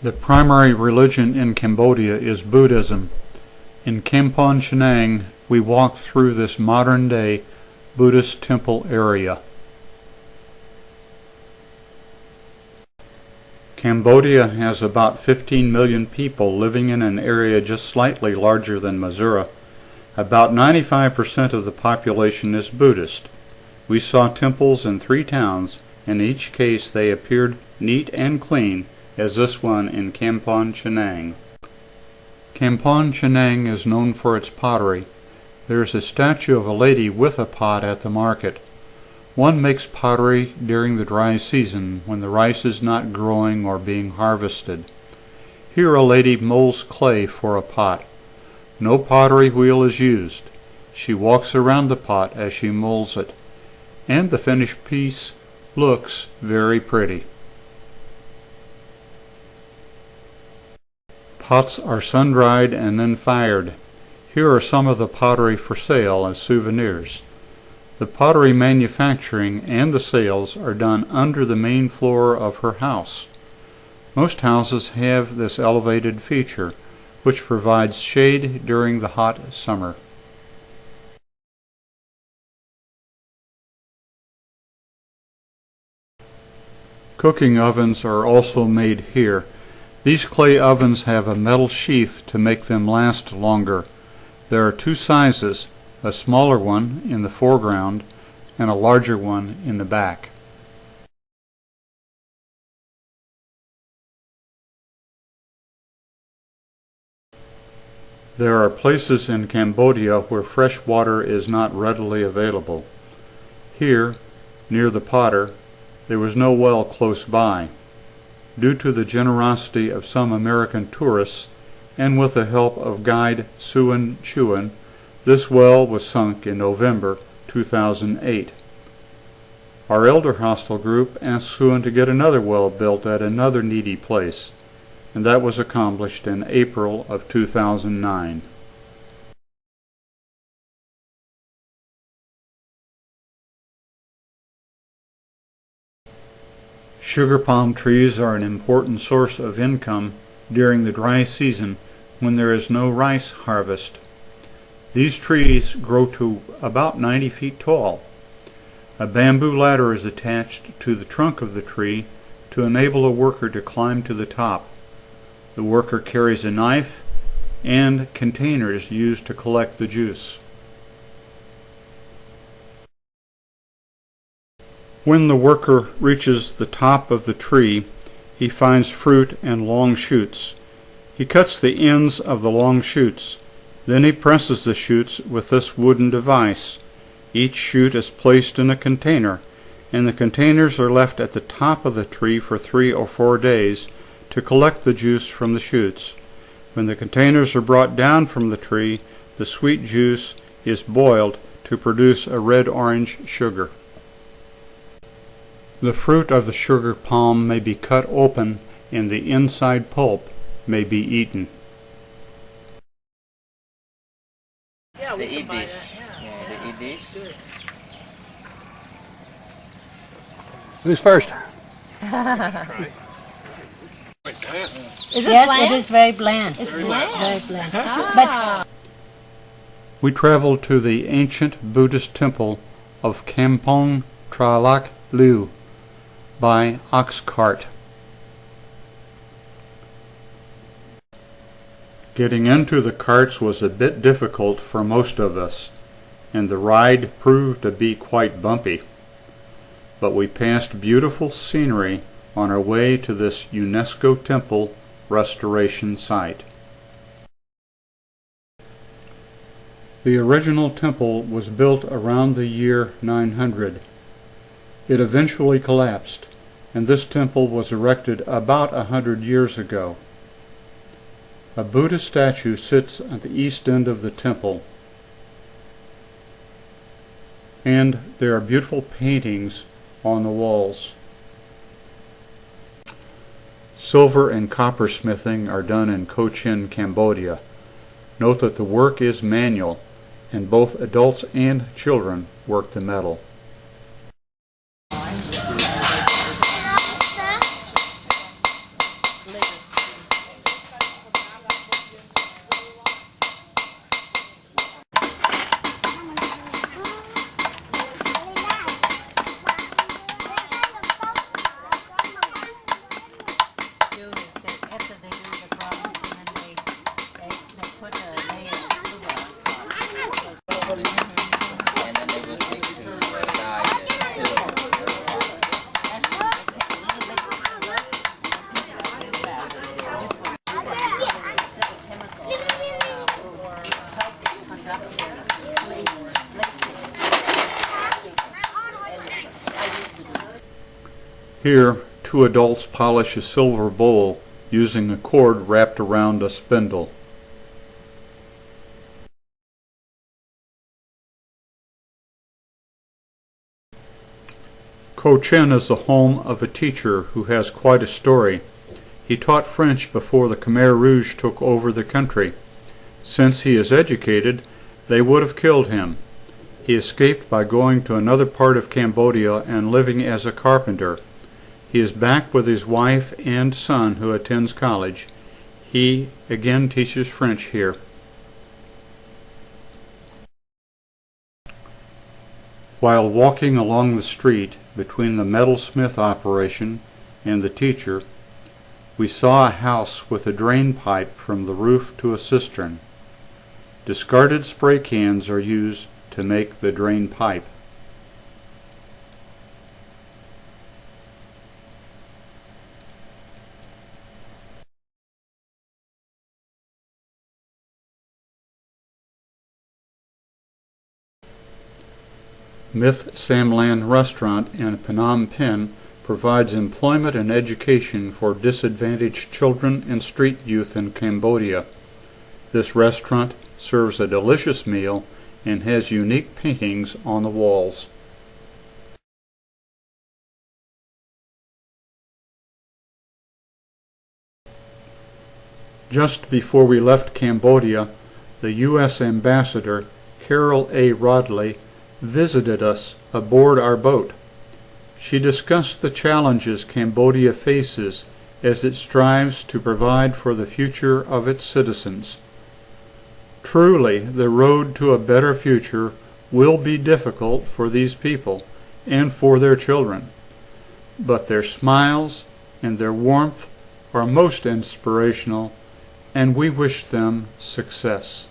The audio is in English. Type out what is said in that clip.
The primary religion in Cambodia is Buddhism. In Kampong Chhnang, we walk through this modern-day Buddhist temple area. Cambodia has about 15 million people living in an area just slightly larger than Missouri. About 95% of the population is Buddhist. We saw temples in 3 towns. In each case they appeared neat and clean, as this one in Kampong Chhnang. Kampong Chhnang is known for its pottery. There is a statue of a lady with a pot at the market. One makes pottery during the dry season when the rice is not growing or being harvested. Here a lady molds clay for a pot. No pottery wheel is used. She walks around the pot as she molds it, and the finished piece looks very pretty. Pots are sun-dried and then fired. Here are some of the pottery for sale as souvenirs. The pottery manufacturing and the sales are done under the main floor of her house. Most houses have this elevated feature, which provides shade during the hot summer. Cooking ovens are also made here. These clay ovens have a metal sheath to make them last longer. There are 2 sizes, a smaller one in the foreground and a larger one in the back. There are places in Cambodia where fresh water is not readily available. Here, near the potter, there was no well close by. Due to the generosity of some American tourists, and with the help of guide Suan Chuan, this well was sunk in November 2008. Our Elderhostel group asked Suan to get another well built at another needy place, and that was accomplished in April of 2009. Sugar palm trees are an important source of income during the dry season when there is no rice harvest. These trees grow to about 90 feet tall. A bamboo ladder is attached to the trunk of the tree to enable a worker to climb to the top. The worker carries a knife and containers used to collect the juice. When the worker reaches the top of the tree, he finds fruit and long shoots. He cuts the ends of the long shoots. Then he presses the shoots with this wooden device. Each shoot is placed in a container, and the containers are left at the top of the tree for 3 or 4 days to collect the juice from the shoots. When the containers are brought down from the tree, the sweet juice is boiled to produce a red-orange sugar. The fruit of the sugar palm may be cut open and the inside pulp may be eaten. Yeah, they eat this. Yeah, they eat this. Who's first? Is it yes, bland? It is very bland. It's bland. Very bland. But we traveled to the ancient Buddhist temple of Kampong Tralak Liu by ox cart. Getting into the carts was a bit difficult for most of us, and the ride proved to be quite bumpy. But we passed beautiful scenery on our way to this UNESCO temple restoration site. The original temple was built around the year 900. It eventually collapsed, and this temple was erected about 100 years ago. A Buddha statue sits at the east end of the temple, and there are beautiful paintings on the walls. Silver and copper smithing are done in Cochin, Cambodia. Note that the work is manual, and both adults and children work the metal. Here, two adults polish a silver bowl using a cord wrapped around a spindle. Cochin is the home of a teacher who has quite a story. He taught French before the Khmer Rouge took over the country. Since he is educated, they would have killed him. He escaped by going to another part of Cambodia and living as a carpenter. He is back with his wife and son who attends college. He again teaches French here. While walking along the street between the metalsmith operation and the teacher, we saw a house with a drain pipe from the roof to a cistern. Discarded spray cans are used to make the drain pipe. Myth Samlan Restaurant in Phnom Penh provides employment and education for disadvantaged children and street youth in Cambodia. This restaurant serves a delicious meal and has unique paintings on the walls. Just before we left Cambodia, the U.S. Ambassador, Carol A. Rodley, visited us aboard our boat. She discussed the challenges Cambodia faces as it strives to provide for the future of its citizens. Truly, the road to a better future will be difficult for these people and for their children, but their smiles and their warmth are most inspirational, and we wish them success.